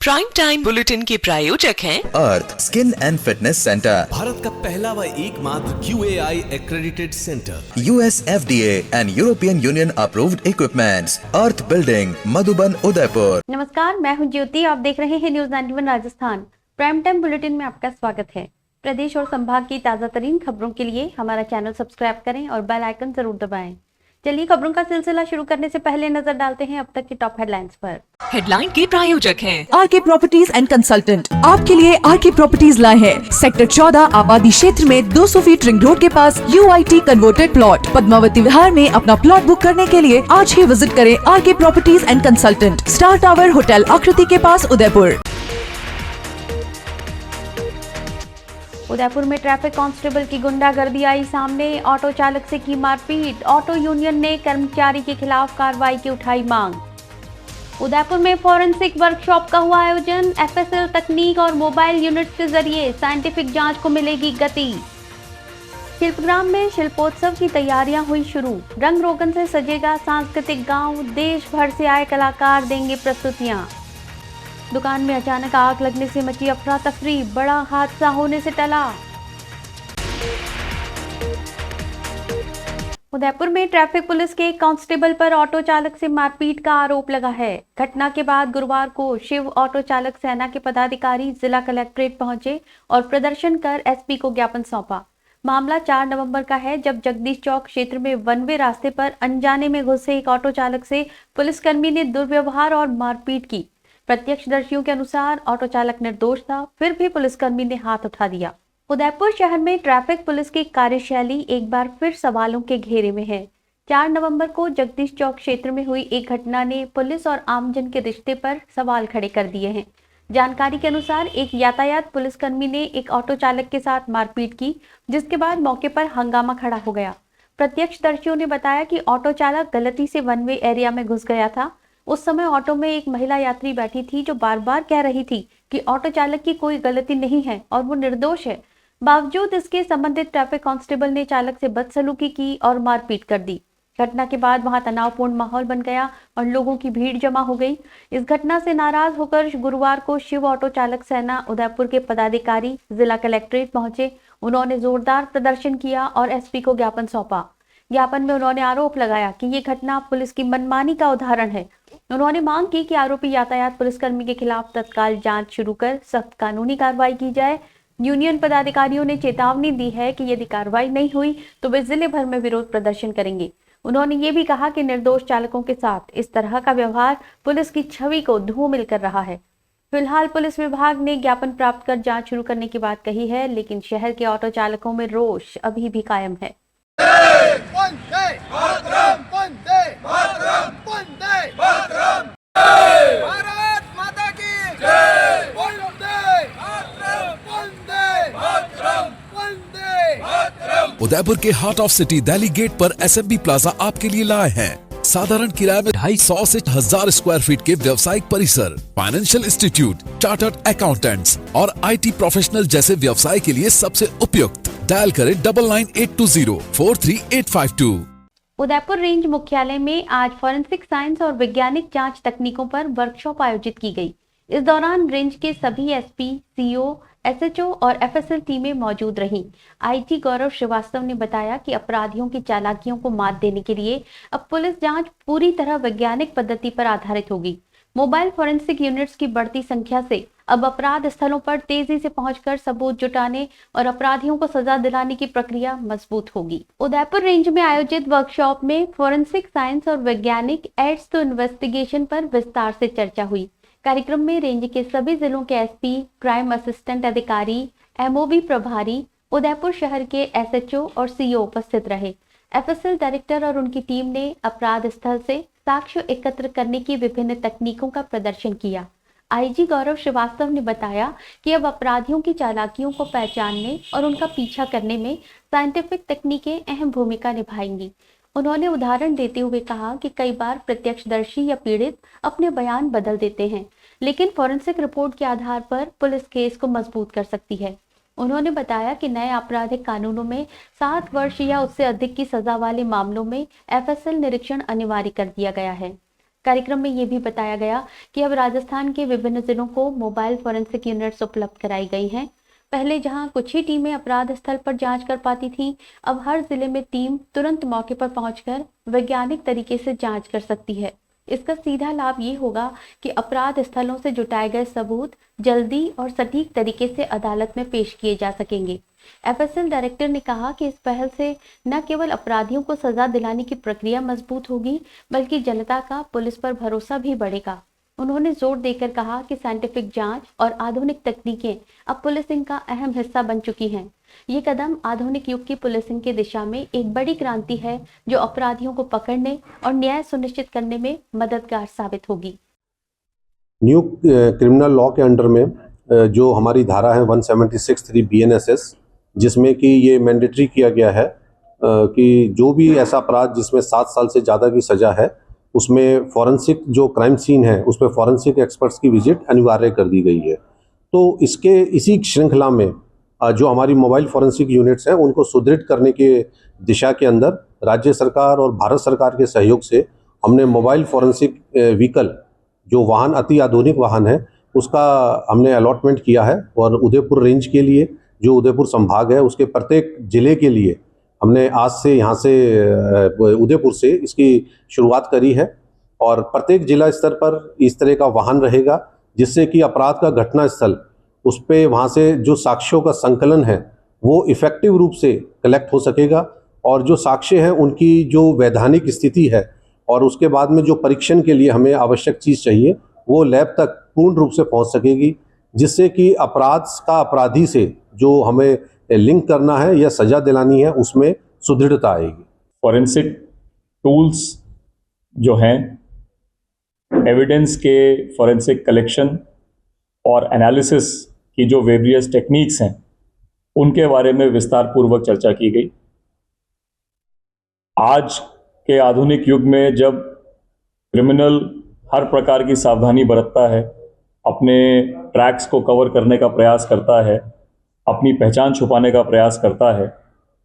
Prime time bulletin के प्रायोजक हैं Arth Skin and Fitness Centre, Bharat का पहला व एकमात्र QAI accredited centre, US FDA and European Union approved equipments, Arth Building, Madhuban, Udaipur. नमस्कार, मैं हूं ज्योति। आप देख रहे हैं News 91 Rajasthan. Prime time bulletin में आपका स्वागत है। प्रदेश और संभाग की ताजा तरीन खबरों के लिए हमारा चैनल सब्सक्राइब करें और बेल आइकन जरूर दबाएं। चलिए खबरों का सिलसिला शुरू करने से पहले नजर डालते हैं अब तक की टॉप हेडलाइंस पर। हेडलाइन के प्रायोजक हैं आरके प्रॉपर्टीज एंड कंसल्टेंट आपके लिए आरके प्रॉपर्टीज लाए हैं सेक्टर 14 आबादी क्षेत्र में 200 फीट रिंग रोड के पास UIT converted plot Padmavati Vihar में अपना प्लॉट बुक करने के लिए आज ही विजिट करें RK properties and consultant, star tower hotel Akriti के पास, उदयपुर। उदयपुर में ट्रैफिक कांस्टेबल की गुंडागर्दी आई सामने, ऑटो चालक से की मारपीट। ऑटो यूनियन ने कर्मचारी के खिलाफ कार्रवाई की उठाई मांग। उदयपुर में फॉरेंसिक वर्कशॉप का हुआ आयोजन। FSL तकनीक और मोबाइल यूनिट्स के जरिए साइंटिफिक जांच को मिलेगी गति। शिल्पग्राम में शिल्पोत्सव की तैयारियां हुई शुरू। रंग रोगन से सजेगा सांस्कृतिक गांव। देश भर से आए कलाकार देंगे प्रस्तुतियां। दुकान में अचानक आग लगने से मची अफरा तफरी, बड़ा हादसा होने से टला। उदयपुर में ट्रैफिक पुलिस के कांस्टेबल पर ऑटो चालक से मारपीट का आरोप लगा है। घटना के बाद गुरुवार को शिव ऑटो चालक सेना के पदाधिकारी जिला कलेक्ट्रेट पहुंचे और प्रदर्शन कर SP को ज्ञापन सौंपा। मामला 4 नवंबर का है, जब जगदीश चौक क्षेत्र में वन वे रास्ते पर अनजाने में घुसे एक ऑटो चालक से पुलिसकर्मी ने दुर्व्यवहार और मारपीट की। प्रत्यक्षदर्शियों के अनुसार ऑटो चालक निर्दोष था, फिर भी पुलिसकर्मी ने हाथ उठा दिया। उदयपुर शहर में ट्रैफिक पुलिस की कार्यशैली एक बार फिर सवालों के घेरे में है। 4 नवंबर को जगदीश चौक क्षेत्र में हुई एक घटना ने पुलिस और आमजन के रिश्ते पर सवाल खड़े कर दिए हैं। जानकारी के अनुसार एक यातायात पुलिसकर्मी ने एक ऑटो चालक के साथ मारपीट की, जिसके बाद मौके पर हंगामा खड़ा हो गया। प्रत्यक्षदर्शियों ने बताया कि ऑटो चालक गलती से वन वे एरिया में घुस गया था। उस समय ऑटो में एक महिला यात्री बैठी थी जो बार बार कह रही थी कि ऑटो चालक की कोई गलती नहीं है और वो निर्दोष है। बावजूद इसके संबंधित ट्रैफिक कांस्टेबल ने चालक से बदसलूकी की और मारपीट कर दी। घटना के बाद वहां तनावपूर्ण माहौल बन गया और लोगों की भीड़ जमा हो गई। इस घटना से नाराज होकर गुरुवार को शिव ऑटो चालक सेना उदयपुर के पदाधिकारी जिला कलेक्ट्रेट पहुंचे। उन्होंने जोरदार प्रदर्शन किया और SP को ज्ञापन सौंपा। ज्ञापन में उन्होंने आरोप लगाया कि ये घटना पुलिस की मनमानी का उदाहरण है। उन्होंने मांग की कि आरोपी यातायात पुलिसकर्मी के खिलाफ तत्काल जांच शुरू कर सख्त कानूनी कार्रवाई की जाए। यूनियन पदाधिकारियों ने चेतावनी दी है कि यदि कार्रवाई नहीं हुई तो वे जिले भर में विरोध प्रदर्शन करेंगे। उन्होंने ये भी कहा कि निर्दोष चालकों के साथ इस तरह का व्यवहार पुलिस की छवि को धूमिल कर रहा है। फिलहाल पुलिस विभाग ने ज्ञापन प्राप्त कर जांच शुरू करने की बात कही है, लेकिन शहर के ऑटो चालकों में रोष अभी भी कायम है। उदयपुर के heart of city Delhi gate पर SMB प्लाजा आपके लिए लाए हैं साधारण किराए में 250 से 1000 स्क्वायर फीट के व्यवसायिक परिसर, फाइनेंशियल इंस्टीट्यूट, चार्टर्ड अकाउंटेंट्स और IT प्रोफेशनल जैसे व्यवसाय के लिए सबसे उपयुक्त। डायल करें 9982043852। उदयपुर रेंज मुख्यालय में आज फॉरेंसिक साइंस और वैज्ञानिक जांच तकनीकों पर वर्कशॉप आयोजित की गई। इस दौरान रेंज के सभी SP, CO, SHO और FSL टीमें मौजूद रहीं। IG गौरव श्रीवास्तव ने बताया कि अपराधियों की चालाकियों को मात देने के लिए अब पुलिस जांच पूरी तरह वैज्ञानिक पद्धति पर आधारित होगी। मोबाइल फॉरेंसिक यूनिट्स की बढ़ती संख्या से अब अपराध स्थलों पर तेजी से पहुंचकर सबूत जुटाने और अपराधियों को सजा दिलाने की प्रक्रिया मजबूत होगी। उदयपुर रेंज में आयोजित वर्कशॉप में फॉरेंसिक साइंस और वैज्ञानिक एड्स टू इन्वेस्टिगेशन पर विस्तार से चर्चा हुई। कार्यक्रम में रेंज के सभी जिलों के SP, क्राइम असिस्टेंट अधिकारी, MOB प्रभारी, उदयपुर शहर के SHO और CO उपस्थित रहे। FSL डायरेक्टर और उनकी टीम ने अपराध स्थल से साक्ष्य एकत्र करने की विभिन्न तकनीकों का प्रदर्शन किया। IG गौरव श्रीवास्तव ने बताया कि अब अपराधियों की चालाकियों को पहचानने और उनका पीछा करने में साइंटिफिक तकनीकें अहम भूमिका निभाएंगी। उन्होंने उदाहरण देते हुए कहा कि कई बार प्रत्यक्षदर्शी या पीड़ित अपने बयान बदल देते हैं, लेकिन फॉरेंसिक रिपोर्ट के आधार पर पुलिस केस को मजबूत कर सकती है। उन्होंने बताया कि नए आपराधिक कानूनों में 7 वर्ष या उससे अधिक की सजा वाले मामलों में FSL निरीक्षण अनिवार्य कर दिया गया है। कार्यक्रम में ये भी बताया गया कि अब राजस्थान के विभिन्न जिलों को मोबाइल फॉरेंसिक यूनिट्स उपलब्ध कराई गई हैं। पहले जहां कुछ ही टीमें अपराध स्थल पर जांच कर पाती थीं, अब हर जिले में टीम तुरंत मौके पर पहुंचकर वैज्ञानिक तरीके से जांच कर सकती है। इसका सीधा लाभ ये होगा कि अपराध स्थलों से जुटाए गए सबूत जल्दी और सटीक तरीके से अदालत में पेश किए जा सकेंगे। एफएसएल डायरेक्टर ने कहा कि इस पहल से न केवल अपराधियों को सजा दिलाने की प्रक्रिया मजबूत होगी, बल्कि जनता का पुलिस पर भरोसा भी बढ़ेगा। उन्होंने जोर देकर कहा कि साइंटिफिक जांच और आधुनिक तकनीकें अब पुलिसिंग का अहम हिस्सा बन चुकी हैं। ये कदम आधुनिक युग की पुलिसिंग की दिशा में एक बड़ी क्रांति है, जो अपराधियों को पकड़ने और न्याय सुनिश्चित करने में मददगार साबित होगी। न्यू क्रिमिनल लॉ के अंडर में जो हमारी धारा है 176(3) BNSS, जिसमें कि ये मैंडेटरी किया गया है कि जो भी ऐसा अपराध जिसमें 7 साल से ज़्यादा की सज़ा है, उसमें फॉरेंसिक जो क्राइम सीन है उसमें फॉरेंसिक एक्सपर्ट्स की विजिट अनिवार्य कर दी गई है। तो इसी श्रृंखला में जो हमारी मोबाइल फॉरेंसिक यूनिट्स हैं उनको सुदृढ़ करने के दिशा के अंदर राज्य सरकार और भारत सरकार के सहयोग से हमने मोबाइल फॉरेंसिक व्हीकल, जो वाहन अति आधुनिक वाहन है, उसका हमने अलॉटमेंट किया है। और उदयपुर रेंज के लिए, जो उदयपुर संभाग है, उसके प्रत्येक जिले के लिए हमने आज से यहाँ से उदयपुर से इसकी शुरुआत करी है। और प्रत्येक जिला स्तर पर इस तरह का वाहन रहेगा, जिससे कि अपराध का घटना स्थल, उस पर वहाँ से जो साक्ष्यों का संकलन है वो इफ़ेक्टिव रूप से कलेक्ट हो सकेगा। और जो साक्ष्य हैं उनकी जो वैधानिक स्थिति है और उसके बाद में जो परीक्षण के लिए हमें आवश्यक चीज़ चाहिए, वो लैब तक पूर्ण रूप से पहुँच सकेगी, जिससे कि अपराध का अपराधी से जो हमें लिंक करना है या सज़ा दिलानी है उसमें सुदृढ़ता आएगी। फॉरेंसिक टूल्स जो हैं, एविडेंस के फॉरेंसिक कलेक्शन और एनालिसिस की जो वेरियस टेक्निक्स हैं, उनके बारे में विस्तार पूर्वक चर्चा की गई। आज के आधुनिक युग में जब क्रिमिनल हर प्रकार की सावधानी बरतता है, अपने ट्रैक्स को कवर करने का प्रयास करता है, अपनी पहचान छुपाने का प्रयास करता है,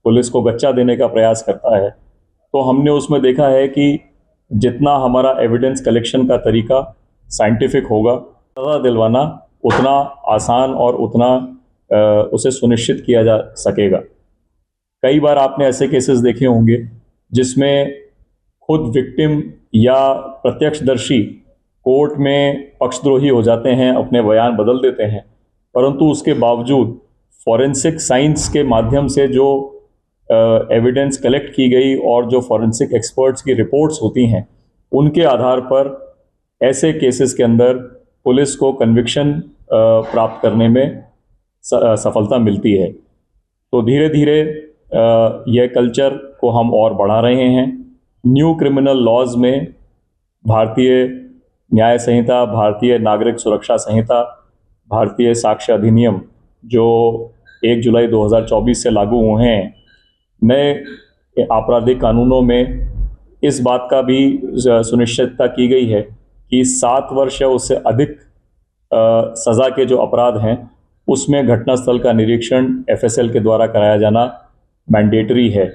पुलिस को गच्चा देने का प्रयास करता है, तो हमने उसमें देखा है कि जितना हमारा एविडेंस कलेक्शन का तरीका साइंटिफिक होगा, सज़ा दिलवाना उतना आसान और उतना उसे सुनिश्चित किया जा सकेगा। कई बार आपने ऐसे केसेस देखे होंगे जिसमें खुद विक्टिम या प्रत्यक्षदर्शी कोर्ट में पक्षद्रोही हो जाते हैं, अपने बयान बदल देते हैं, परंतु उसके बावजूद फॉरेंसिक साइंस के माध्यम से जो एविडेंस कलेक्ट की गई और जो फॉरेंसिक एक्सपर्ट्स की रिपोर्ट्स होती हैं, उनके आधार पर ऐसे केसेस के अंदर पुलिस को कन्विक्शन प्राप्त करने में सफलता मिलती है। तो धीरे धीरे यह कल्चर को हम और बढ़ा रहे हैं। न्यू क्रिमिनल लॉज में भारतीय न्याय संहिता, भारतीय नागरिक सुरक्षा संहिता, भारतीय साक्ष्य अधिनियम जो 1 जुलाई 2024 से लागू हुए हैं, नए आपराधिक कानूनों में इस बात का भी सुनिश्चितता की गई है कि 7 वर्ष या उससे अधिक सज़ा के जो अपराध हैं उसमें घटनास्थल का निरीक्षण एफएसएल के द्वारा कराया जाना मैंडेटरी है।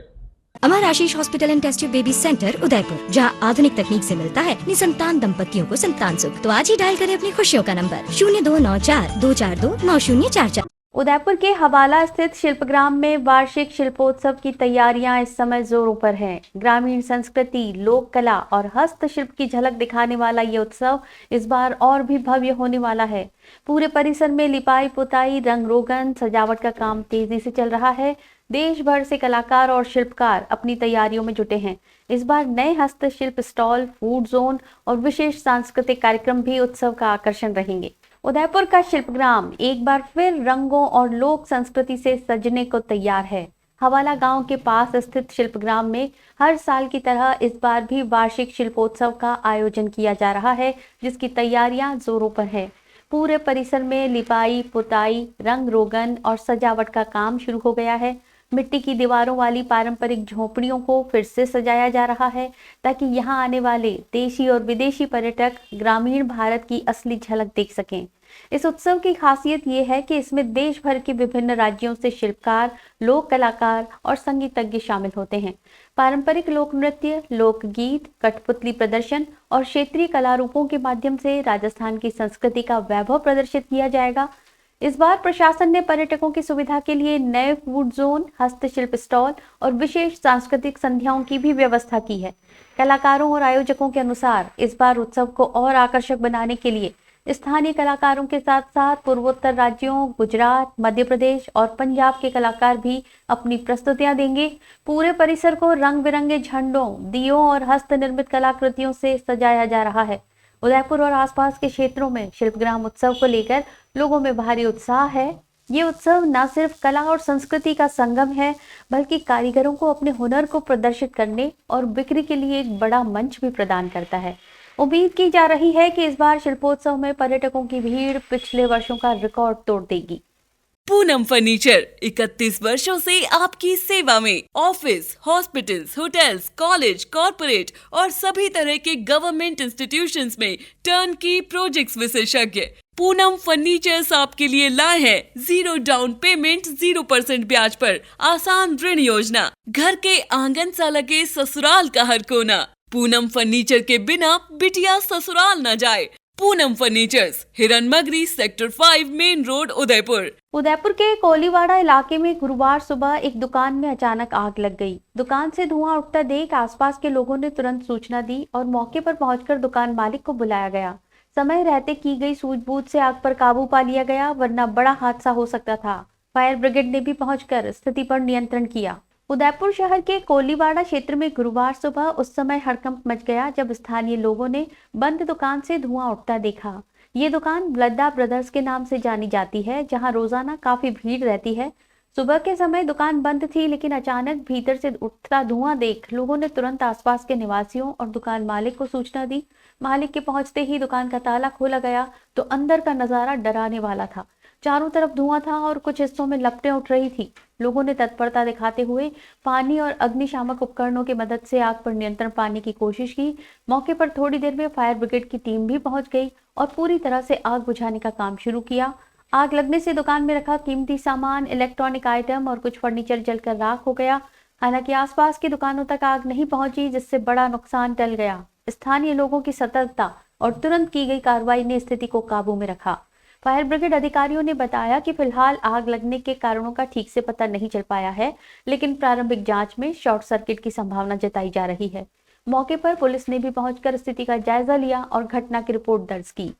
Amar Ashish Hospital and Test Tube Baby Centre Udaipur, जहां आधुनिक तकनीक से मिलता है निसंतान दंपतियों को संतान सुख। तो आज ही डायल करें अपनी खुशियों का नंबर 0294-242-9044। उदयपुर के हवाला स्थित शिल्पग्राम में वार्षिक शिल्पोत्सव की तैयारियां इस समय जोरों पर हैं। ग्रामीण संस्कृति, लोक कला और हस्तशिल्प की झलक दिखाने वाला ये उत्सव इस बार और भी भव्य होने वाला है। पूरे परिसर में लिपाई पुताई, रंग रोगन, सजावट का काम तेजी से चल रहा है। देश भर से कलाकार और शिल्पकार अपनी तैयारियों में जुटे हैं। इस बार नए हस्तशिल्प स्टॉल, फूड जोन और विशेष सांस्कृतिक कार्यक्रम भी उत्सव का आकर्षण रहेंगे। उदयपुर का शिल्पग्राम एक बार फिर रंगों और लोक संस्कृति से सजने को तैयार है। हवाला गांव के पास स्थित शिल्पग्राम में हर साल की तरह इस बार भी वार्षिक शिल्पोत्सव का आयोजन किया जा रहा है, जिसकी तैयारियां जोरों पर है। पूरे परिसर में लिपाई पुताई, रंग रोगन और सजावट का काम शुरू हो गया है। मिट्टी की दीवारों वाली पारंपरिक झोपड़ियों को फिर से सजाया जा रहा है ताकि यहां आने वाले देशी और विदेशी पर्यटक ग्रामीण भारत की असली झलक देख सकें। इस उत्सव की खासियत ये है कि इसमें देश भर के विभिन्न राज्यों से शिल्पकार, लोक कलाकार और संगीतज्ञ शामिल होते हैं। पारंपरिक लोक नृत्य, लोकगीत, कठपुतली प्रदर्शन और क्षेत्रीय कला रूपों के माध्यम से राजस्थान की संस्कृति का वैभव प्रदर्शित किया जाएगा। इस बार प्रशासन ने पर्यटकों की सुविधा के लिए नए फूड जोन, हस्तशिल्प स्टॉल और विशेष सांस्कृतिक संध्याओं की भी व्यवस्था की है। कलाकारों और आयोजकों के अनुसार इस बार उत्सव को और आकर्षक बनाने के लिए स्थानीय कलाकारों के साथ साथ पूर्वोत्तर राज्यों, गुजरात, मध्य प्रदेश और पंजाब के कलाकार भी अपनी प्रस्तुतियां देंगे। पूरे परिसर को रंग बिरंगे झंडों, दियों और हस्त निर्मित कलाकृतियों से सजाया जा रहा है। उदयपुर और आसपास के क्षेत्रों में शिल्पग्राम उत्सव को लेकर लोगों में भारी उत्साह है। ये उत्सव न सिर्फ कला और संस्कृति का संगम है, बल्कि कारीगरों को अपने हुनर को प्रदर्शित करने और बिक्री के लिए एक बड़ा मंच भी प्रदान करता है। उम्मीद की जा रही है कि इस बार शिल्पोत्सव में पर्यटकों की भीड़ पिछले वर्षों का रिकॉर्ड तोड़ देगी। पूनम फर्नीचर 31 वर्षों से आपकी सेवा में। Office, hospitals, hotels, college, corporate और सभी तरह के गवर्नमेंट इंस्टीट्यूशंस में टर्नकी प्रोजेक्ट्स विशेषज्ञ पूनम फर्नीचर्स आपके लिए लाए हैं 0 डाउन पेमेंट 0% ब्याज पर आसान ऋण योजना। घर के आंगन सा लगे ससुराल का हर कोना। पूनम फर्नीचर के बिना बिटिया ससुराल न जाए। Poonam furnitures, Hiranmagri, sector 5, main road, Udaipur. Udaipur के कोलीवाड़ा इलाके में गुरुवार सुबह एक दुकान में अचानक आग लग गई। दुकान से धुआं उठता देख आसपास के लोगों ने तुरंत सूचना दी और मौके पर पहुंचकर दुकान मालिक को बुलाया गया। समय रहते की गई सूझबूझ से आग पर काबू पा लिया गया, वरना बड़ा हादसा हो सकता था। फायर ब्रिगेड ने भी पहुंचकर स्थिति पर नियंत्रण किया। उदयपुर शहर के कोलीवाड़ा क्षेत्र में गुरुवार सुबह उस समय हड़कंप मच गया जब स्थानीय लोगों ने बंद दुकान से धुआं उठता देखा। ये दुकान ब्लद्दा ब्रदर्स के नाम से जानी जाती है, जहां रोजाना काफी भीड़ रहती है। सुबह के समय दुकान बंद थी, लेकिन अचानक भीतर से उठता धुआं देख लोगों ने तुरंत आसपास के निवासियों और दुकान मालिक को सूचना दी। मालिक के पहुंचते ही दुकान का ताला खोला गया तो अंदर का नजारा डराने वाला था। चारों तरफ धुआं था और कुछ हिस्सों में लपटें उठ रही थी। लोगों ने तत्परता दिखाते हुए पानी और अग्निशामक उपकरणों की मदद से आग पर नियंत्रण पाने की कोशिश की। मौके पर थोड़ी देर में फायर ब्रिगेड की टीम भी पहुंच गई और पूरी तरह से आग बुझाने का काम शुरू किया। आग लगने से दुकान में रखा कीमती सामान, इलेक्ट्रॉनिक आइटम और कुछ फर्नीचर जलकर राख हो गया। हालांकि आसपास की दुकानों तक आग नहीं पहुंची, जिससे बड़ा नुकसान टल गया। स्थानीय लोगों की सतर्कता और तुरंत की गई कार्रवाई ने स्थिति को काबू में रखा। फायर ब्रिगेड अधिकारियों ने बताया कि फिलहाल आग लगने के कारणों का ठीक से पता नहीं चल पाया है, लेकिन प्रारंभिक जांच में शॉर्ट सर्किट की संभावना जताई जा रही है। मौके पर पुलिस ने भी पहुंचकर स्थिति का जायजा लिया और घटना की रिपोर्ट दर्ज की।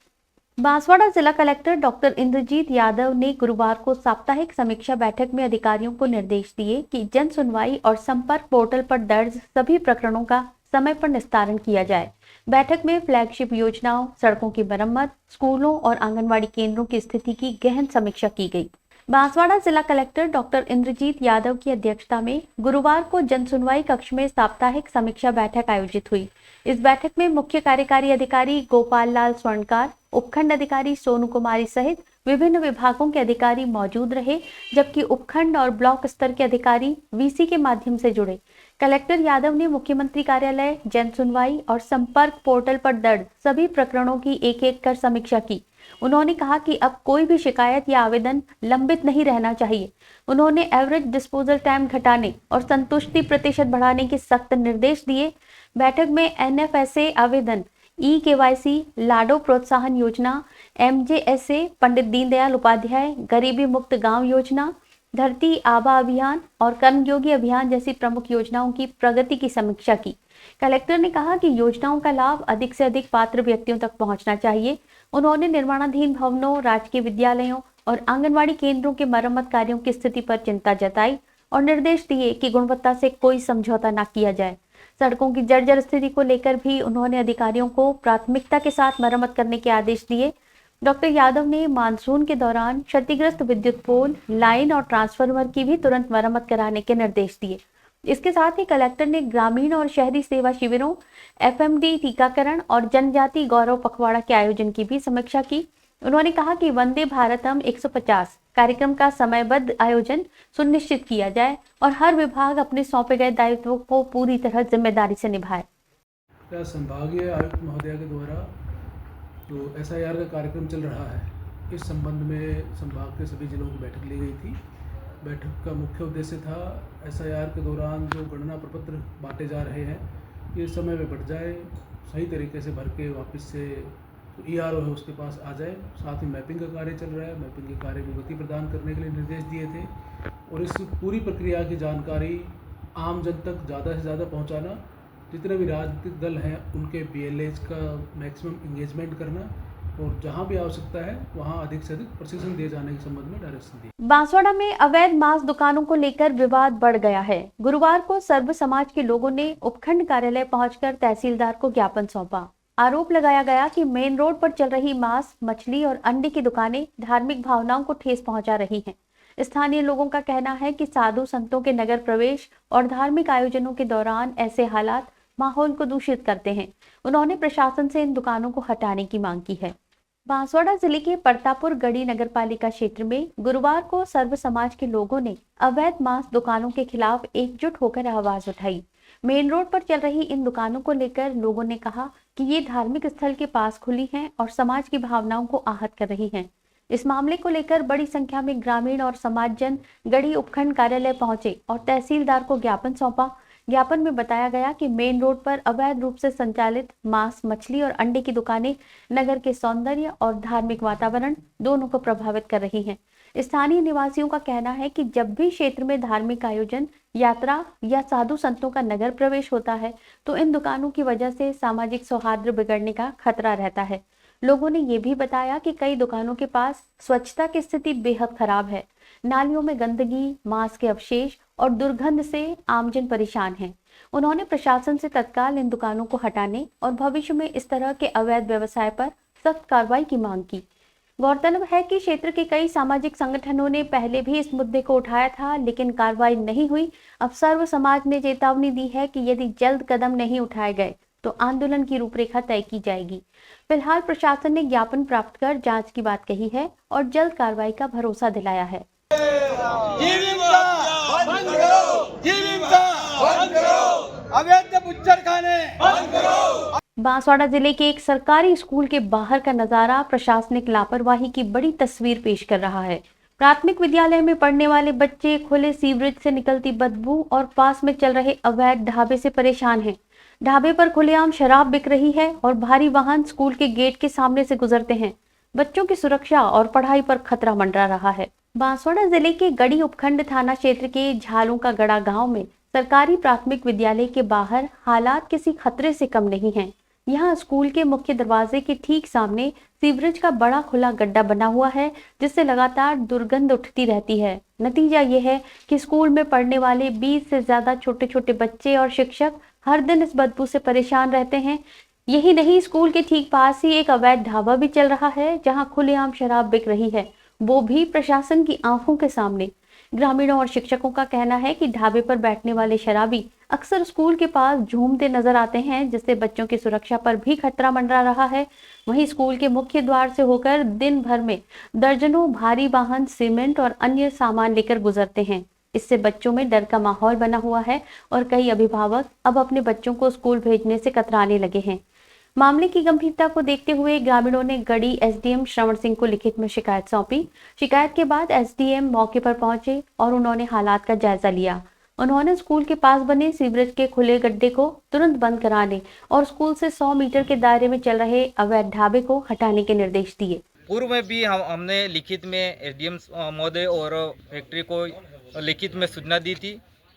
बांसवाड़ा जिला कलेक्टर डॉक्टर इंद्रजीत यादव ने गुरुवार को साप्ताहिक समीक्षा बैठक में अधिकारियों को निर्देश दिए कि जन सुनवाई और संपर्क पोर्टल पर दर्ज सभी प्रकरणों का समय पर निस्तारण किया जाए। बैठक में फ्लैगशिप योजनाओं, सड़कों की मरम्मत, स्कूलों और आंगनवाड़ी केंद्रों की स्थिति की गहन समीक्षा की गई। बांसवाड़ा जिला कलेक्टर डॉक्टर इंद्रजीत यादव की अध्यक्षता में गुरुवार को जनसुनवाई कक्ष में साप्ताहिक समीक्षा बैठक आयोजित हुई। इस बैठक में मुख्य कार्यकारी अधिकारी गोपाल लाल स्वर्णकार, उपखंड अधिकारी सोनू कुमारी सहित विभिन्न विभागों के अधिकारी मौजूद रहे, जबकि उपखंड और ब्लॉक स्तर के अधिकारी वीसी के माध्यम से जुड़े। कलेक्टर यादव ने मुख्यमंत्री कार्यालय, जन सुनवाई और संपर्क पोर्टल पर दर्ज सभी प्रकरणों की एक-एक कर समीक्षा की। उन्होंने कहा कि अब कोई भी शिकायत या आवेदन लंबित नहीं रहना चाहिए। उन्होंने एवरेज डिस्पोजल टाइम घटाने और संतुष्टि प्रतिशत बढ़ाने के सख्त निर्देश दिए। बैठक में एनएफएसए आवेदन, ई-केवाईसी, लाडो प्रोत्साहन योजना, एमजेएसए, पंडित दीनदयाल उपाध्याय गरीबी मुक्त गांव योजना, धरती आबा अभियान और कर्मयोगी अभियान जैसी प्रमुख योजनाओं की प्रगति की समीक्षा की। कलेक्टर ने कहा कि योजनाओं का लाभ अधिक से अधिक पात्र व्यक्तियों तक पहुंचना चाहिए। उन्होंने निर्माणाधीन भवनों, राजकीय विद्यालयों और आंगनवाड़ी केंद्रों के मरम्मत कार्यों की स्थिति पर चिंता जताई और निर्देश दिए कि गुणवत्ता से कोई समझौता न किया जाए। सड़कों की जर्जर स्थिति को लेकर भी उन्होंने अधिकारियों को प्राथमिकता के साथ मरम्मत करने के आदेश दिए। डॉक्टर यादव ने मानसून के दौरान क्षतिग्रस्त विद्युत पोल, लाइन और ट्रांसफार्मर की भी तुरंत मरम्मत कराने के निर्देश दिए। इसके साथ ही कलेक्टर ने ग्रामीण और शहरी सेवा शिविरों, एफएमडी टीकाकरण और जनजाति गौरव पखवाड़ा के आयोजन की भी समीक्षा की। उन्होंने कहा कि वंदे भारतम 150 कार्यक्रम का समयबद्ध आयोजन सुनिश्चित किया जाए और हर विभाग अपने सौंपे गए दायित्वों को पूरी तरह जिम्मेदारी से निभाए। संभागीय आयुक्त महोदया के द्वारा जो SIR का कार्यक्रम चल रहा है, इस संबंध में संभाग के सभी जिलों की बैठक ली गई थी। बैठक का मुख्य उद्देश्य था SIR के दौरान जो गणना प्रपत्र बांटे जा रहे हैं ये समय में बढ़ जाए, सही तरीके से भर के वापस से जो ERO है उसके पास आ जाए। साथ ही मैपिंग का कार्य चल रहा है, मैपिंग के कार्य को गति प्रदान करने के लिए निर्देश दिए थे और इस पूरी प्रक्रिया की जानकारी आम जन तक ज़्यादा से ज़्यादा पहुँचाना, जितने भी राजनीतिक दल हैं उनके BLAs का मैक्सिमम इंगेजमेंट करना और जहां भी आवश्यकता है वहां अधिक से अधिक प्रशिक्षण दिए जाने के संबंध में डायरेक्शन दी। बांसवाड़ा में अवैध मांस दुकानों को लेकर विवाद बढ़ गया है। गुरुवार को सर्व समाज के लोगों ने उपखंड कार्यालय पहुंचकर तहसीलदार को ज्ञापन सौंपा। आरोप लगाया गया कि मेन रोड पर चल रही मांस, मछली और अंडे की दुकानें धार्मिक भावनाओं को ठेस पहुंचा रही हैं। स्थानीय लोगों का कहना है कि साधु संतों के नगर प्रवेश और धार्मिक आयोजनों के दौरान ऐसे हालात माहौल को दूषित करते हैं। उन्होंने प्रशासन से इन दुकानों को हटाने की मांग की है। बांसवाड़ा जिले के परतापुर गढ़ी नगरपालिका क्षेत्र में गुरुवार को सर्व समाज के लोगों ने अवैध मांस दुकानों के खिलाफ एकजुट होकर आवाज उठाई। मेन रोड पर चल रही इन दुकानों को लेकर लोगों ने कहा कि ये धार्मिक स्थल के पास खुली हैं और समाज की भावनाओं को आहत कर रही हैं। इस मामले को लेकर बड़ी संख्या में ग्रामीण और समाजजन गढ़ी उपखंड कार्यालय पहुंचे और तहसीलदार को ज्ञापन सौंपा। ज्ञापन में बताया गया कि मेन रोड पर अवैध रूप से संचालित मांस, मछली और अंडे की दुकानें नगर के सौंदर्य और धार्मिक वातावरण दोनों को प्रभावित कर रही हैं। स्थानीय निवासियों का कहना है कि जब भी क्षेत्र में धार्मिक आयोजन, यात्रा या साधु संतों का नगर प्रवेश होता है तो इन दुकानों की वजह से सामाजिक सौहार्द बिगड़ने का खतरा रहता है। लोगों ने ये भी बताया कि कई दुकानों के पास स्वच्छता की स्थिति बेहद खराब है। नालियों में गंदगी, मांस के अवशेष और दुर्गंध से आमजन परेशान हैं। उन्होंने प्रशासन से तत्काल इन दुकानों को हटाने और भविष्य में इस तरह के अवैध व्यवसाय पर सख्त कार्रवाई की मांग की। गौरतलब है कि क्षेत्र के कई सामाजिक संगठनों ने पहले भी इस मुद्दे को उठाया था, लेकिन कार्रवाई नहीं हुई। अब सर्व समाज ने चेतावनी दी है कि यदि जल्द कदम नहीं उठाए गए तो आंदोलन की रूपरेखा तय की जाएगी। फिलहाल प्रशासन ने ज्ञापन प्राप्त कर जांच की बात कही है और जल्द कार्रवाई का भरोसा दिलाया है। बांसवाड़ा जिले के एक सरकारी स्कूल के बाहर का नजारा प्रशासनिक लापरवाही की बड़ी तस्वीर पेश कर रहा है। प्राथमिक विद्यालय में पढ़ने वाले बच्चे खुले सीवरेज से निकलती बदबू और पास में चल रहे अवैध ढाबे से परेशान हैं। ढाबे पर खुलेआम शराब बिक रही है और भारी वाहन स्कूल के गेट के सामने से गुजरते हैं। बच्चों की सुरक्षा और पढ़ाई पर खतरा मंडरा रहा है। बांसवाड़ा जिले के गढ़ी उपखंड थाना क्षेत्र के झालों का गड़ा गांव में सरकारी प्राथमिक विद्यालय के बाहर हालात किसी खतरे से कम नहीं हैं। यहाँ स्कूल के मुख्य दरवाजे के ठीक सामने सीवरेज का बड़ा खुला गड्ढा बना हुआ है, जिससे लगातार दुर्गंध उठती रहती है। नतीजा ये है कि स्कूल में पढ़ने वाले 20 से ज्यादा छोटे छोटे बच्चे और शिक्षक हर दिन इस बदबू से परेशान रहते हैं। यही नहीं, स्कूल के ठीक पास ही एक अवैध ढाबा भी चल रहा है, जहां खुलेआम शराब बिक रही है, वो भी प्रशासन की आंखों के सामने। ग्रामीणों और शिक्षकों का कहना है कि ढाबे पर बैठने वाले शराबी अक्सर स्कूल के पास झूमते नजर आते हैं, जिससे बच्चों की सुरक्षा पर भी खतरा मंडरा रहा है। वहीं स्कूल के मुख्य द्वार से होकर दिन भर में दर्जनों भारी वाहन सीमेंट और अन्य सामान लेकर गुजरते हैं। इससे बच्चों में डर का माहौल बना हुआ है और कई अभिभावक अब अपने बच्चों को स्कूल भेजने से कतराने लगे हैं। मामले की गंभीरता को देखते हुए ग्रामीणों ने गढ़ी SDM श्रवण सिंह को लिखित में शिकायत सौंपी। शिकायत के बाद SDM मौके पर पहुंचे और उन्होंने हालात का जायजा लिया। उन्होंने स्कूल के पास बने सीवरेज के खुले गड्ढे को तुरंत बंद कराने और स्कूल से 100 मीटर के दायरे में चल रहे अवैध ढाबे को हटाने के निर्देश दिए। पूर्व में भी हमने लिखित में SDM महोदय और फैक्ट्री को लिखित में सूचना दी थी।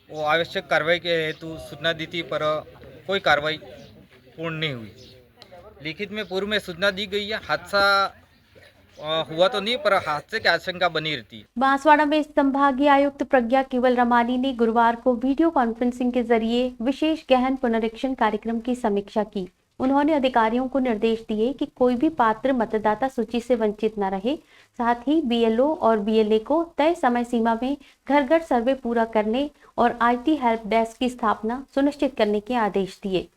वो आवश्यक कार्रवाई के हेतु सूचना दी थी, पर कोई कार्रवाई पूर्ण नहीं हुई। लिखित में पूर्व में सूचना दी गई है। हादसा हुआ तो नहीं, पर हादसे की आशंका बनी रहती। बांसवाड़ा में संभागीय आयुक्त प्रज्ञा केवल रमानी ने गुरुवार को वीडियो कॉन्फ्रेंसिंग के जरिए विशेष गहन पुनरीक्षण कार्यक्रम की समीक्षा की। उन्होंने अधिकारियों को निर्देश दिए कि कोई भी पात्र मतदाता सूची से वंचित न रहे। साथ ही BLO और BLA को तय समय सीमा में घर घर सर्वे पूरा करने और IT हेल्प डेस्क की स्थापना सुनिश्चित करने के आदेश दिए।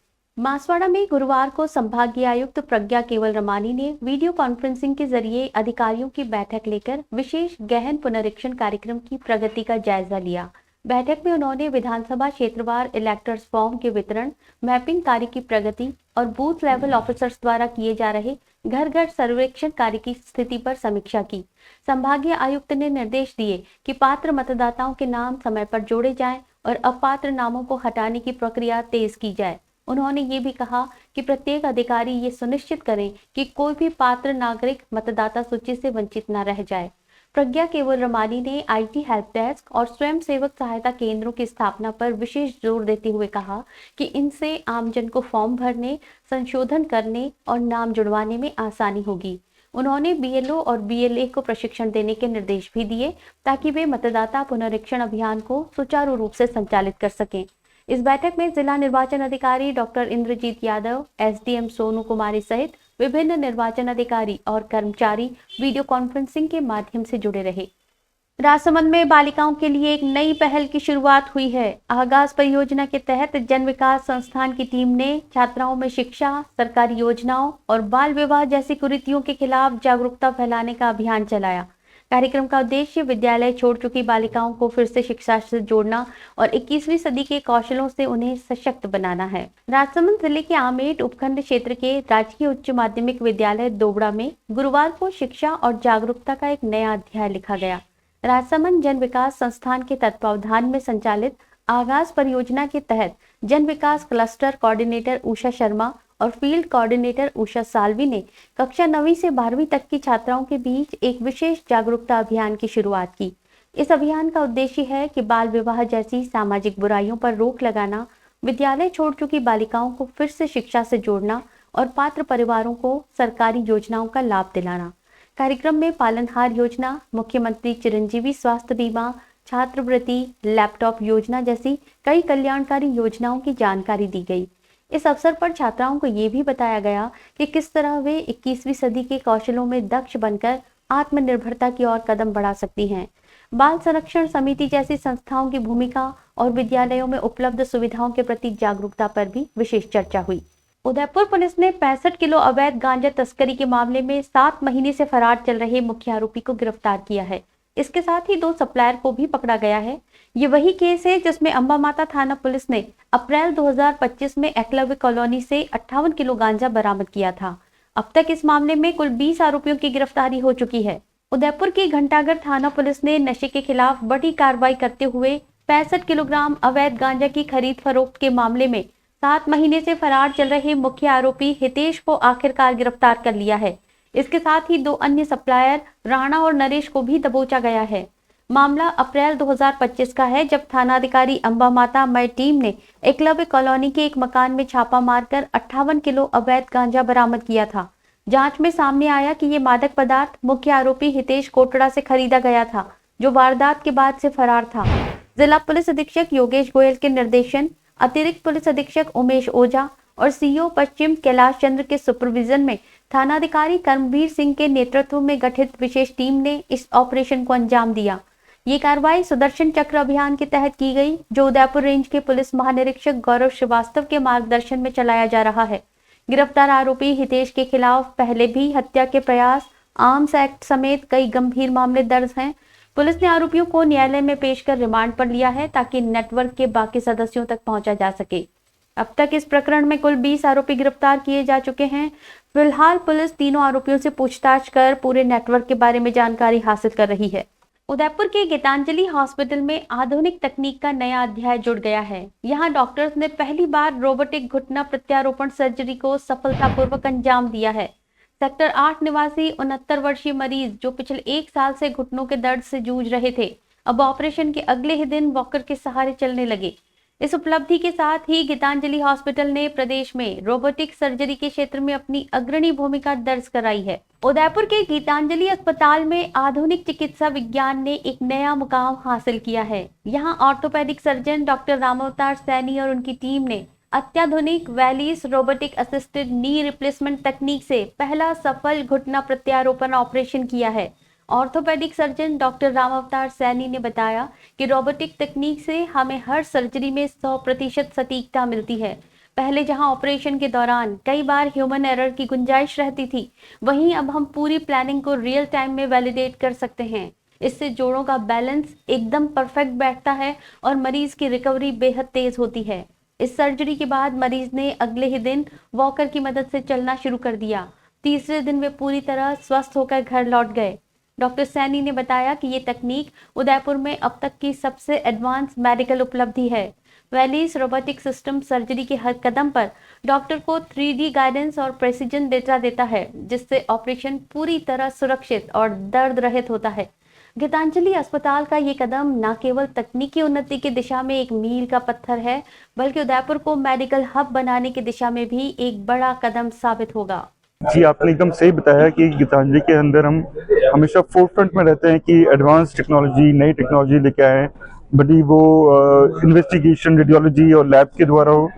बांसवाड़ा में गुरुवार को संभागीय आयुक्त प्रज्ञा केवल रमानी ने वीडियो कॉन्फ्रेंसिंग के जरिए अधिकारियों की बैठक लेकर विशेष गहन पुनरीक्षण कार्यक्रम की प्रगति का जायजा लिया। बैठक में उन्होंने विधानसभा क्षेत्रवार इलेक्टर्स फॉर्म के वितरण, मैपिंग कार्य की प्रगति और बूथ लेवल ऑफिसर्स द्वारा किए जा रहे घर घर सर्वेक्षण कार्य की स्थिति पर समीक्षा की। संभागीय आयुक्त ने निर्देश दिए कि पात्र मतदाताओं के नाम समय पर जोड़े जाएं और अपात्र नामों को हटाने की प्रक्रिया तेज की जाए। उन्होंने ये भी कहा कि प्रत्येक अधिकारी ये सुनिश्चित करें कि कोई भी पात्र नागरिक मतदाता सूची से वंचित न रह जाए। प्रज्ञा केवल रमानी ने आईटी हेल्प डेस्क और स्वयं सेवक सहायता केंद्रों की स्थापना पर विशेष जोर देते हुए कहा कि इनसे आमजन को फॉर्म भरने, संशोधन करने और नाम जुड़वाने में आसानी होगी। उन्होंने बीएलओ और बीएलए को प्रशिक्षण देने के निर्देश भी दिए ताकि वे मतदाता पुनरीक्षण अभियान को सुचारू रूप से संचालित कर सकें। इस बैठक में जिला निर्वाचन अधिकारी डॉक्टर इंद्रजीत यादव, एसडीएम सोनू कुमारी सहित विभिन्न निर्वाचन अधिकारी और कर्मचारी वीडियो कॉन्फ्रेंसिंग के माध्यम से जुड़े रहे। राजसमंद में बालिकाओं के लिए एक नई पहल की शुरुआत हुई है। आगाज परियोजना के तहत जन विकास संस्थान की टीम ने छात्राओं में शिक्षा, सरकारी योजनाओं और बाल विवाह जैसी कुरीतियों के खिलाफ जागरूकता फैलाने का अभियान चलाया। कार्यक्रम का उद्देश्य विद्यालय छोड़ चुकी बालिकाओं को फिर से शिक्षा से जोड़ना और 21वीं सदी के कौशलों से उन्हें सशक्त बनाना है। राजसमंद जिले के आमेट उपखंड क्षेत्र के राजकीय उच्च माध्यमिक विद्यालय दोबड़ा में गुरुवार को शिक्षा और जागरूकता का एक नया अध्याय लिखा गया। राजसमंद जन विकास संस्थान के तत्वावधान में संचालित आगाज परियोजना के तहत जन विकास क्लस्टर कोऑर्डिनेटर उषा शर्मा और फील्ड कोऑर्डिनेटर उषा सालवी ने कक्षा 9वीं से 12वीं तक की छात्राओं के बीच एक विशेष जागरूकता अभियान की शुरुआत की। इस अभियान का उद्देश्य है कि बाल विवाह जैसी सामाजिक बुराइयों पर रोक लगाना, विद्यालय छोड़ चुकी बालिकाओं को फिर से शिक्षा से जोड़ना और पात्र परिवारों को सरकारी योजनाओं का लाभ दिलाना। कार्यक्रम में पालनहार योजना, मुख्यमंत्री चिरंजीवी स्वास्थ्य बीमा, छात्रवृत्ति, लैपटॉप योजना जैसी कई कल्याणकारी योजनाओं की जानकारी दी गई। इस अवसर पर छात्राओं को ये भी बताया गया कि किस तरह वे 21वीं सदी के कौशलों में दक्ष बनकर आत्मनिर्भरता की ओर कदम बढ़ा सकती हैं। बाल संरक्षण समिति जैसी संस्थाओं की भूमिका और विद्यालयों में उपलब्ध सुविधाओं के प्रति जागरूकता पर भी विशेष चर्चा हुई। उदयपुर पुलिस ने 65 किलो अवैध गांजा तस्करी के मामले में 7 महीने से फरार चल रहे मुख्य आरोपी को गिरफ्तार किया है। इसके साथ ही 2 सप्लायर को भी पकड़ा गया है। ये वही केस है जिसमें अंबा माता थाना पुलिस ने अप्रैल 2025 में एकलव्य कॉलोनी से 58 किलो गांजा बरामद किया था। अब तक इस मामले में कुल 20 आरोपियों की गिरफ्तारी हो चुकी है। उदयपुर की घंटाघर थाना पुलिस ने नशे के खिलाफ बड़ी कार्रवाई करते हुए 65 किलोग्राम अवैध गांजा की खरीद फरोख्त के मामले में 7 महीने से फरार चल रहे मुख्य आरोपी हितेश को आखिरकार गिरफ्तार कर लिया है। इसके साथ ही 2 अन्य सप्लायर राणा और नरेश को भी दबोचा गया है। मामला अप्रैल 2025 का है, जब थानाधिकारी अंबा माता मई टीम ने एकलव्य कॉलोनी के एक मकान में छापा मारकर 58 किलो अवैध गांजा बरामद किया था। जांच में सामने आया कि ये मादक पदार्थ मुख्य आरोपी हितेश कोटड़ा से खरीदा गया था, जो वारदात के बाद से फरार था। जिला पुलिस अधीक्षक योगेश गोयल के निर्देशन, अतिरिक्त पुलिस अधीक्षक उमेश ओझा और सीओ पश्चिम कैलाश चंद्र के सुपरविजन में थानाधिकारी कर्मवीर सिंह के नेतृत्व में गठित विशेष टीम ने इस ऑपरेशन को अंजाम दिया। ये कार्रवाई सुदर्शन चक्र अभियान के तहत की गई, जो उदयपुर रेंज के पुलिस महानिरीक्षक गौरव श्रीवास्तव के मार्गदर्शन में चलाया जा रहा है। गिरफ्तार आरोपी हितेश के खिलाफ पहले भी हत्या के प्रयास, आर्म्स एक्ट समेत कई गंभीर मामले दर्ज हैं। पुलिस ने आरोपियों को न्यायालय में पेश कर रिमांड पर लिया है ताकि नेटवर्क के बाकी सदस्यों तक पहुंचा जा सके। अब तक इस प्रकरण में कुल 20 आरोपी गिरफ्तार किए जा चुके हैं। फिलहाल पुलिस तीनों आरोपियों से पूछताछ कर पूरे नेटवर्क के बारे में जानकारी हासिल कर रही है। उदयपुर के गीतांजलि हॉस्पिटल में आधुनिक तकनीक का नया अध्याय जुड़ गया है। यहां डॉक्टर्स ने पहली बार रोबोटिक घुटना प्रत्यारोपण सर्जरी को सफलतापूर्वक अंजाम दिया है। सेक्टर 8 निवासी 69 वर्षीय मरीज, जो पिछले 1 साल से घुटनों के दर्द से जूझ रहे थे, अब ऑपरेशन के अगले ही दिन वॉकर के सहारे चलने लगे। इस उपलब्धि के साथ ही गीतांजलि हॉस्पिटल ने प्रदेश में रोबोटिक सर्जरी के क्षेत्र में अपनी अग्रणी भूमिका दर्ज कराई है। उदयपुर के गीतांजलि अस्पताल में आधुनिक चिकित्सा विज्ञान ने एक नया मुकाम हासिल किया है। यहाँ ऑर्थोपेडिक सर्जन डॉक्टर रामावतार सैनी और उनकी टीम ने अत्याधुनिक valleys robotic assisted knee replacement तकनीक से पहला सफल घुटना प्रत्यारोपण ऑपरेशन किया है। ऑर्थोपेडिक सर्जन डॉक्टर रामावतार सैनी ने बताया कि रोबोटिक तकनीक से हमें हर सर्जरी में 100% सटीकता मिलती है। पहले जहां ऑपरेशन के दौरान कई बार ह्यूमन एरर की गुंजाइश रहती थी, वहीं अब हम पूरी प्लानिंग को रियल टाइम में वैलिडेट कर सकते हैं। इससे जोड़ों का बैलेंस एकदम परफेक्ट बैठता है और मरीज की रिकवरी बेहद तेज होती है। इस सर्जरी के बाद मरीज ने अगले ही दिन वॉकर की मदद से चलना शुरू कर दिया। तीसरे दिन वे पूरी तरह स्वस्थ होकर घर लौट गए। डॉक्टर सैनी ने बताया कि ये तकनीक उदयपुर में अब तक की सबसे एडवांस मेडिकल उपलब्धि है। वैलीज रोबोटिक सिस्टम सर्जरी के हर कदम पर डॉक्टर को 3D गाइडेंस और प्रेसिजन डेटा देता है, जिससे ऑपरेशन पूरी तरह सुरक्षित और दर्द रहित होता है। गीतांजलि अस्पताल का ये कदम न केवल तकनीकी उन्नति की दिशा में एक मील का पत्थर है, बल्कि उदयपुर को मेडिकल हब बनाने की दिशा में भी एक बड़ा कदम साबित होगा। जी, आपने एकदम सही बताया कि गीतांजलि के अंदर हम हमेशा फोरफ्रंट में रहते हैं कि एडवांस टेक्नोलॉजी, नई टेक्नोलॉजी लेके आए, बड़ी वो इन्वेस्टिगेशन रेडियोलॉजी और लैब के द्वारा हो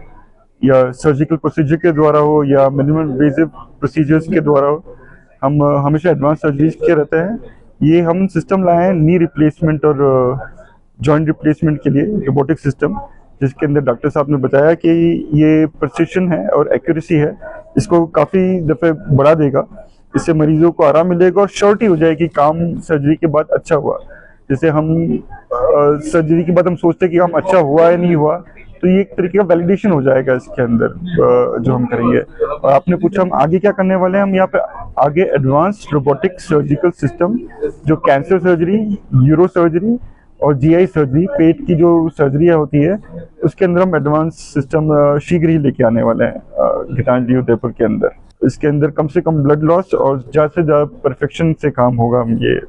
या सर्जिकल प्रोसीजर के द्वारा हो या मिनिमम इन्वेसिव प्रोसीजर्स के द्वारा हो, हम हमेशा एडवांस सर्जरीज के रहते हैं। ये हम सिस्टम लाए हैं नी रिप्लेसमेंट और जॉइंट रिप्लेसमेंट के लिए, रोबोटिक सिस्टम, जिसके अंदर डॉक्टर साहब ने बताया कि ये प्रिसिशन है और एक्यूरेसी है, इसको काफ़ी दफ़े बढ़ा देगा। इससे मरीजों को आराम मिलेगा और श्योरिटी हो जाएगी काम सर्जरी के बाद अच्छा हुआ। जैसे हम सर्जरी के बाद हम सोचते हैं कि हम अच्छा हुआ या नहीं हुआ, तो ये एक तरीके का वैलिडेशन हो जाएगा इसके अंदर जो हम करेंगे। और आपने पूछा हम आगे क्या करने वाले हैं, हम यहाँ पे आगे एडवांस रोबोटिक सर्जिकल सिस्टम जो कैंसर सर्जरी, यूरो सर्जरी और GI सर्जरी, पेट की जो सर्जरियाँ होती है, उसके अंदर हम एडवांस सिस्टम शीघ्र ही लेके आने वाले हैं गीतांजलि उदयपुर के अंदर। इसके अंदर कम से कम ब्लड लॉस और ज़्यादा से ज़्यादा परफेक्शन से काम होगा, हम ये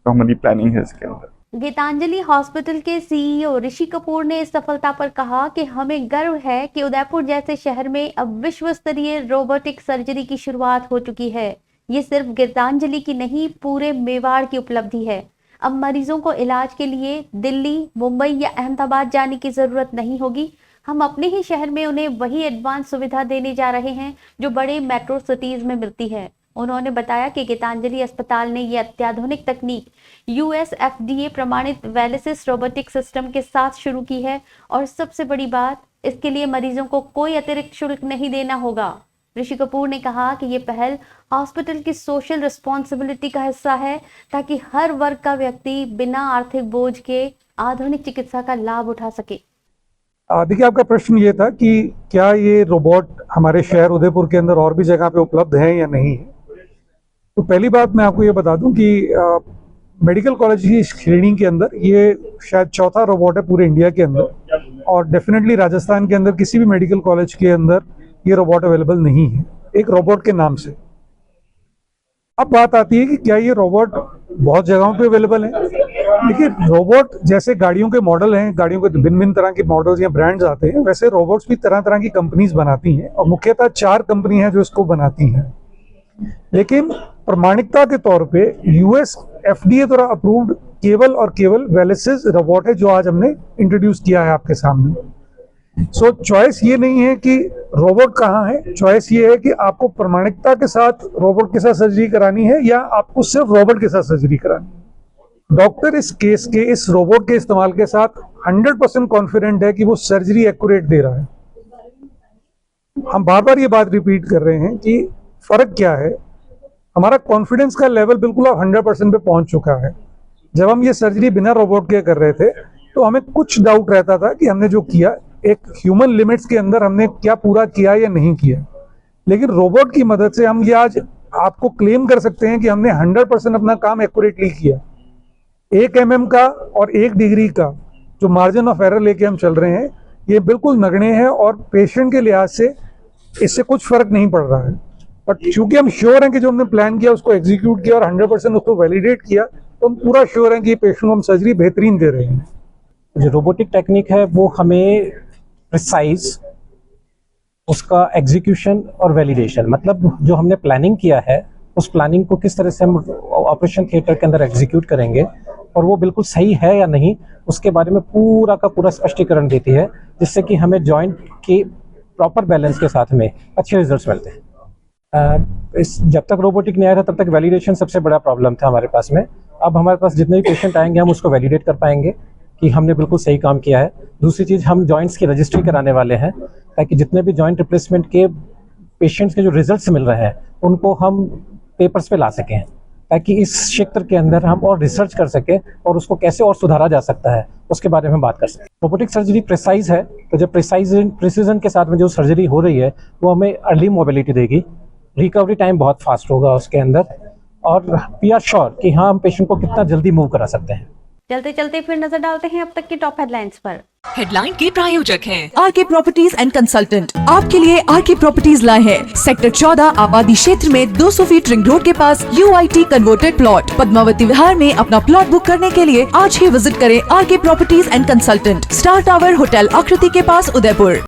हमारी प्लानिंग है इसके अंदर। गीतांजलि हॉस्पिटल के CEO ऋषि कपूर ने इस सफलता पर कहा कि हमें गर्व है कि उदयपुर जैसे शहर में अब विश्व स्तरीय रोबोटिक सर्जरी की शुरुआत हो चुकी है। ये सिर्फ गीतांजलि की नहीं, पूरे मेवाड़ की उपलब्धि है। अब मरीजों को इलाज के लिए दिल्ली, मुंबई या अहमदाबाद जाने की जरूरत नहीं होगी। हम अपने ही शहर में उन्हें वही एडवांस सुविधा देने जा रहे हैं जो बड़े मेट्रो सिटीज में मिलती है। उन्होंने बताया कि गीतांजलि अस्पताल ने ये अत्याधुनिक तकनीक US FDA प्रमाणित वेलिसिस रोबोटिक सिस्टम के साथ शुरू की है और सबसे बड़ी बात, इसके लिए मरीजों को कोई अतिरिक्त शुल्क नहीं देना होगा। ऋषि कपूर ने कहा कि ये पहल हॉस्पिटल की सोशल रिस्पॉन्सिबिलिटी का हिस्सा है, ताकि हर वर्ग का व्यक्ति बिना आर्थिक बोझ के आधुनिक चिकित्सा का लाभ उठा सके। देखिए, आपका प्रश्न ये था कि क्या ये रोबोट हमारे शहर उदयपुर के अंदर और भी जगह पे उपलब्ध है या नहीं है। तो पहली बात मैं आपको ये बता दूं कि मेडिकल कॉलेज की श्रेणी के अंदर ये शायद चौथा रोबोट है पूरे इंडिया के अंदर, और डेफिनेटली राजस्थान के अंदर किसी भी मेडिकल कॉलेज के अंदर ये रोबोट अवेलेबल नहीं है एक रोबोट के नाम से। अब बात आती है कि क्या ये रोबोट बहुत जगहों पे अवेलेबल है। देखिए, रोबोट जैसे गाड़ियों के मॉडल हैं, गाड़ियों के भिन्न भिन्न तरह के मॉडल्स या ब्रांड्स आते हैं, वैसे रोबोट्स भी तरह तरह की कंपनीज बनाती हैं और मुख्यतः 4 कंपनी हैं जो इसको बनाती हैं। लेकिन प्रमाणिकता के तौर पे US FDA द्वारा अप्रूव्ड केवल और केवल वेलिसिस रोबोट है जो आज हमने इंट्रोड्यूस किया है आपके सामने। सो चॉइस ये नहीं है कि रोबोट कहाँ है, चॉइस ये है कि आपको प्रमाणिकता के साथ रोबोट के साथ सर्जरी करानी है या आपको सिर्फ रोबोट के साथ सर्जरी करानी है। डॉक्टर इस केस के, इस रोबोट के इस्तेमाल के साथ 100% कॉन्फिडेंट है कि वो सर्जरी एक्यूरेट दे रहा है। हम बार बार ये बात रिपीट कर रहे हैं कि फर्क क्या है। हमारा कॉन्फिडेंस का लेवल बिल्कुल अब 100% पे पहुंच चुका है। जब हम ये सर्जरी बिना रोबोट के कर रहे थे तो हमें कुछ डाउट रहता था कि हमने जो किया एक ह्यूमन लिमिट्स के अंदर हमने क्या पूरा किया या नहीं किया। लेकिन रोबोट की मदद से हम ये आज आपको क्लेम कर सकते हैं कि हमने 100% अपना काम एक्यूरेटली किया। 1 mm का और 1 डिग्री का जो मार्जिन ऑफ एरर लेके हम चल रहे हैं, ये बिल्कुल नगण्य है और पेशेंट के लिहाज से इससे कुछ फर्क नहीं पड़ रहा है। बट चूंकि हम श्योर हैं कि जो हमने प्लान किया उसको एग्जीक्यूट किया और 100% उसको वैलिडेट किया, तो हम पूरा श्योर हैं कि ये पेशेंट को हम सर्जरी बेहतरीन दे रहे हैं। जो रोबोटिक टेक्निक है वो हमें प्रिसाइज उसका एग्जीक्यूशन और वैलिडेशन, मतलब जो हमने प्लानिंग किया है उस प्लानिंग को किस तरह से हम ऑपरेशन थिएटर के अंदर एग्जीक्यूट करेंगे और वो बिल्कुल सही है या नहीं, उसके बारे में पूरा का पूरा स्पष्टीकरण देती है, जिससे कि हमें जॉइंट के प्रॉपर बैलेंस के साथ में अच्छे रिजल्ट्स मिलते हैं। जब तक रोबोटिक नहीं आया था तब तक वैलिडेशन सबसे बड़ा प्रॉब्लम था हमारे पास में। अब हमारे पास जितने भी पेशेंट आएंगे हम उसको वैलिडेट कर पाएंगे कि हमने बिल्कुल सही काम किया है। दूसरी चीज़, हम जॉइंट्स की रजिस्ट्री कराने वाले हैं ताकि जितने भी जॉइंट रिप्लेसमेंट के पेशेंट्स के जो रिजल्ट्स मिल रहे हैं उनको हम पेपर्स पे ला सकें, ताकि इस क्षेत्र के अंदर हम और रिसर्च कर सकें और उसको कैसे और सुधारा जा सकता है उसके बारे में बात कर सकते हैं। रोबोटिक सर्जरी प्रिसाइज है, तो जब प्रिसीजन के साथ में जो सर्जरी हो रही है वो हमें अर्ली मोबिलिटी देगी, रिकवरी टाइम बहुत फास्ट होगा उसके अंदर, और वी आर श्योर कि हाँ हम पेशेंट को कितना जल्दी मूव करा सकते हैं। चलते चलते फिर नजर डालते हैं अब तक की टॉप हेडलाइंस पर। हेडलाइन के प्रायोजक हैं आरके प्रॉपर्टीज एंड कंसल्टेंट। आपके लिए आरके प्रॉपर्टीज लाए हैं सेक्टर 14 आबादी क्षेत्र में 200 फीट रिंग रोड के पास UIT converted plot. Padmavati Vihar में अपना प्लॉट बुक करने के लिए आज ही विजिट करें RK properties and consultant, star tower hotel Akriti के पास, उदयपुर।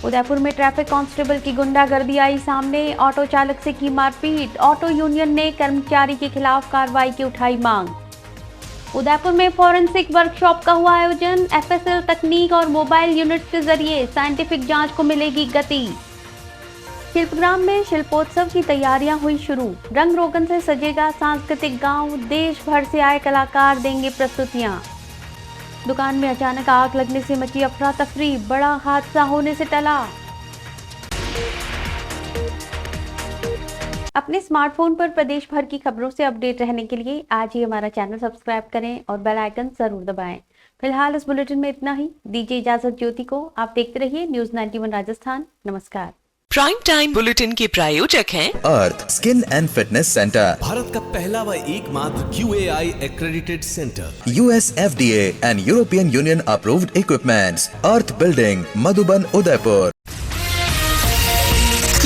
उदयपुर में ट्रैफिक कांस्टेबल की गुंडागर्दी आई सामने, ऑटो चालक से की मारपीट। ऑटो यूनियन ने कर्मचारी के खिलाफ कार्रवाई की उठाई मांग। उदयपुर में फॉरेंसिक वर्कशॉप का हुआ आयोजन। FSL तकनीक और मोबाइल यूनिट्स के जरिए साइंटिफिक जांच को मिलेगी गति। शिल्पग्राम में शिल्पोत्सव की तैयारियां हुई शुरू। रंग रोगन से सजेगा सांस्कृतिक गांव, देश भर से आए कलाकार देंगे प्रस्तुतियां। दुकान में अचानक आग लगने से मची अफरा तफरी, बड़ा हादसा होने से टला। अपने स्मार्टफोन पर प्रदेश भर की खबरों से अपडेट रहने के लिए आज ही हमारा चैनल सब्सक्राइब करें और बेल आइकन जरूर दबाएं। फिलहाल इस बुलेटिन में इतना ही। दीजिए इजाजत ज्योति को। आप देखते रहिए न्यूज़ 91 राजस्थान। नमस्कार। प्राइम टाइम बुलेटिन के प्रायोजक हैं Arth Skin and Fitness Centre, Bharat का पहला व एकमात्र QAI accredited centre, US FDA and European Union approved equipments, Arth Building, Madhuban, Udaipur.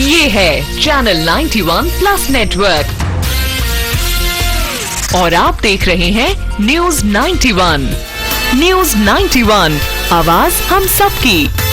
ये है चैनल 91 प्लस नेटवर्क और आप देख रहे हैं न्यूज़ 91। न्यूज़ 91, आवाज हम सबकी।